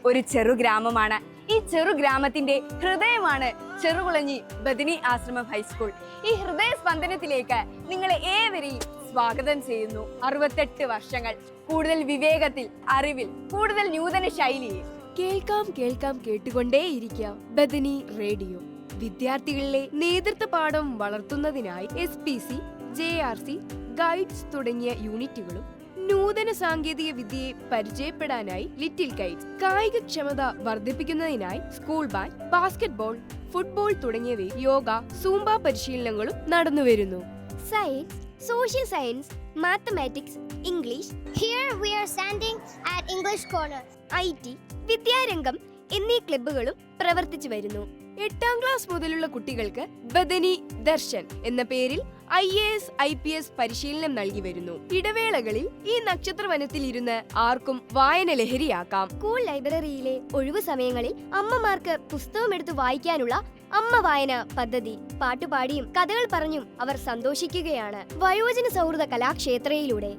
ഒരു ചെറു ഗ്രാമമാണ്. ഈ ചെറു ഗ്രാമത്തിന്റെ ഹൃദയമാണ് ചെറുകുളഞ്ഞി ബദനി ആശ്രമം ഹൈസ്കൂൾ. ഈ ഹൃദയ സ്പന്ദനത്തിലേക്ക് നിങ്ങളെ ഏവരെയും സ്വാഗതം ചെയ്യുന്നു. 68 വർഷങ്ങൾ, കൂടുതൽ വിവേകത്തിൽ, അറിവിൽ, കൂടുതൽ നൂതന ശൈലിയിൽ. കേൾക്കാം കേട്ടുകൊണ്ടേയിരിക്കാം ബദനി റേഡിയോ. വിദ്യാർത്ഥികളിലെ നേതൃത്വ പാഠം വളർത്തുന്നതിനായി SPC, JRC, ഗൈഡ്സ് തുടങ്ങിയ യൂണിറ്റുകളും നൂതന സാങ്കേതിക വിദ്യയെ പരിചയപ്പെടാനായി ലിറ്റിൽ ഗൈഡ്സ്, കായികക്ഷമത വർദ്ധിപ്പിക്കുന്നതിനായി സ്കൂൾ ബാൻഡ്, ബാസ്കറ്റ്ബോൾ, ഫുട്ബോൾ തുടങ്ങിയവയും യോഗ, സൂംബ പരിശീലനങ്ങളും നടന്നുവരുന്നു. Science, social science, mathematics, English. Here we are standing at English Corner. IT, വിദ്യാരംഗം എന്നീ ക്ലബ്ബുകളും പ്രവർത്തിച്ചു വരുന്നു. 8ാം ക്ലാസ് മുതലുള്ള കുട്ടികൾക്ക് ബദനി ദർശൻ എന്ന പേരിൽ IAS, IPS പരിശീലനം നൽകി വരുന്നു. ഇടവേളകളിൽ ഈ നക്ഷത്രവനത്തിൽ ഇരുന്ന് ആർക്കും വായന ലഹരിയാക്കാം. സ്കൂൾ ലൈബ്രറിയിലെ ഒഴിവു സമയങ്ങളിൽ അമ്മമാർക്ക് പുസ്തകമെടുത്ത് വായിക്കാനുള്ള അമ്മ വായന പദ്ധതി പാട്ടുപാടിയും കഥകൾ പറഞ്ഞും അവർ സന്തോഷിക്കുകയാണ്. വയോജന സൗഹൃദ കലാക്ഷേത്രയിലൂടെ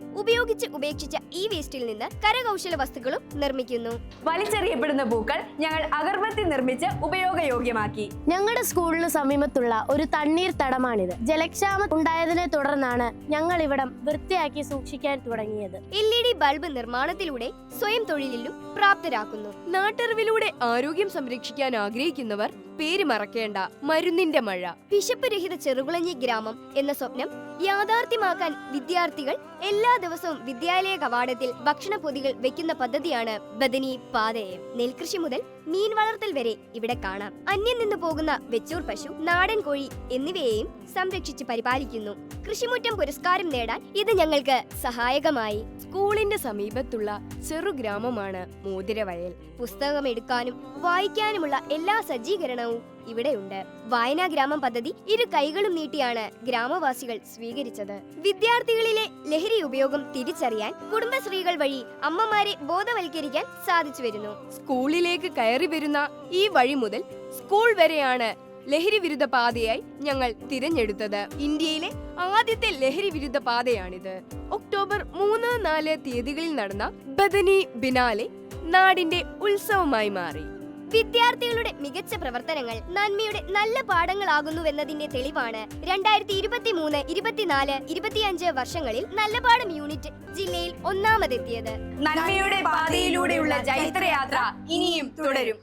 ഉപേക്ഷിച്ച ഈ വേസ്റ്റിൽ നിന്ന് കരകൗശല വസ്തുക്കളും നിർമ്മിക്കുന്നു. വലിച്ചെറിയപ്പെടുന്ന പൂക്കൾ ഞങ്ങൾ അഗർബത്തി നിർമ്മിച്ച് ഉപയോഗയോഗ്യമാക്കി. ഞങ്ങളുടെ സ്കൂളിന് സമീപത്തുള്ള ഒരു തണ്ണീർ തടമാണിത്. ജലക്ഷാമം ഉണ്ടായതിനെ തുടർന്നാണ് ഞങ്ങൾ ഇവിടം വൃത്തിയാക്കി സൂക്ഷിക്കാൻ തുടങ്ങിയത്. LED ബൾബ് നിർമ്മാണത്തിലൂടെ സ്വയം തൊഴിലിലും പ്രാപ്തരാക്കുന്നു. നാട്ടറിവിലൂടെ ആരോഗ്യം സംരക്ഷിക്കാൻ ആഗ്രഹിക്കുന്നവർ പേര് മറക്കേണ്ട മരുന്നിന്റെ മഴ. വിശപ്പ് രഹിത ചെറുകുളഞ്ഞി ഗ്രാമം എന്ന സ്വപ്നം യാഥാർത്ഥ്യമാക്കാൻ വിദ്യാർത്ഥികൾ എല്ലാ ദിവസവും വിദ്യാലയ കവാടത്തിൽ ഭക്ഷണ പൊതികൾ വെക്കുന്ന പദ്ധതിയാണ് ബദനി പാതയം. നെൽകൃഷി മുതൽ മീൻ വളർത്തൽ വരെ ഇവിടെ കാണാം. അന്യം നിന്ന് പോകുന്ന വെച്ചൂർ പശു, നാടൻ കോഴി എന്നിവയെയും സംരക്ഷിച്ച് പരിപാലിക്കുന്നു. കൃഷിമുറ്റം പുരസ്കാരം നേടാൻ ഇത് ഞങ്ങൾക്ക് സഹായകമായി. സ്കൂളിന്റെ സമീപത്തുള്ള ചെറു ഗ്രാമമാണ് മോതിരവയൽ. പുസ്തകം എടുക്കാനും വായിക്കാനുമുള്ള എല്ലാ സജ്ജീകരണവും ഇവിടെയുണ്ട്. വായനാ ഗ്രാമം പദ്ധതി ഇരു കൈകളും നീട്ടിയാണ് ഗ്രാമവാസികൾ സ്വീകരിച്ചത്. വിദ്യാർത്ഥികളിലെ ലഹരി ഉപയോഗം തിരിച്ചറിയാൻ കുടുംബശ്രീകൾ വഴി അമ്മമാരെ ബോധവൽക്കരിക്കാൻ സാധിച്ചു വരുന്നു. സ്കൂളിലേക്ക് കയറി വരുന്ന ഈ വഴി മുതൽ സ്കൂൾ വരെയാണ് ലഹരി വിരുദ്ധ പാതയായി ഞങ്ങൾ തിരഞ്ഞെടുത്തത്. ഇന്ത്യയിലെ ആദ്യത്തെ ലഹരി വിരുദ്ധ പാതയാണിത്. ഒക്ടോബർ 3, 4 തീയതികളിൽ നടന്ന ബദനി ബിനാലെ നാടിന്റെ ഉത്സവമായി മാറി. വിദ്യാർത്ഥികളുടെ മികച്ച പ്രവർത്തനങ്ങൾ നന്മയുടെ നല്ല പാഠങ്ങളാകുന്നുവെന്നതിന്റെ തെളിവാണ് 2023, 24, 25 വർഷങ്ങളിൽ നല്ലപാഠം യൂണിറ്റ് ജില്ലയിൽ ഒന്നാമതെത്തിയത്. നന്മയുടെ പാതയിലൂടെയുള്ള ജൈത്രയാത്ര ഇനിയും തുടരും.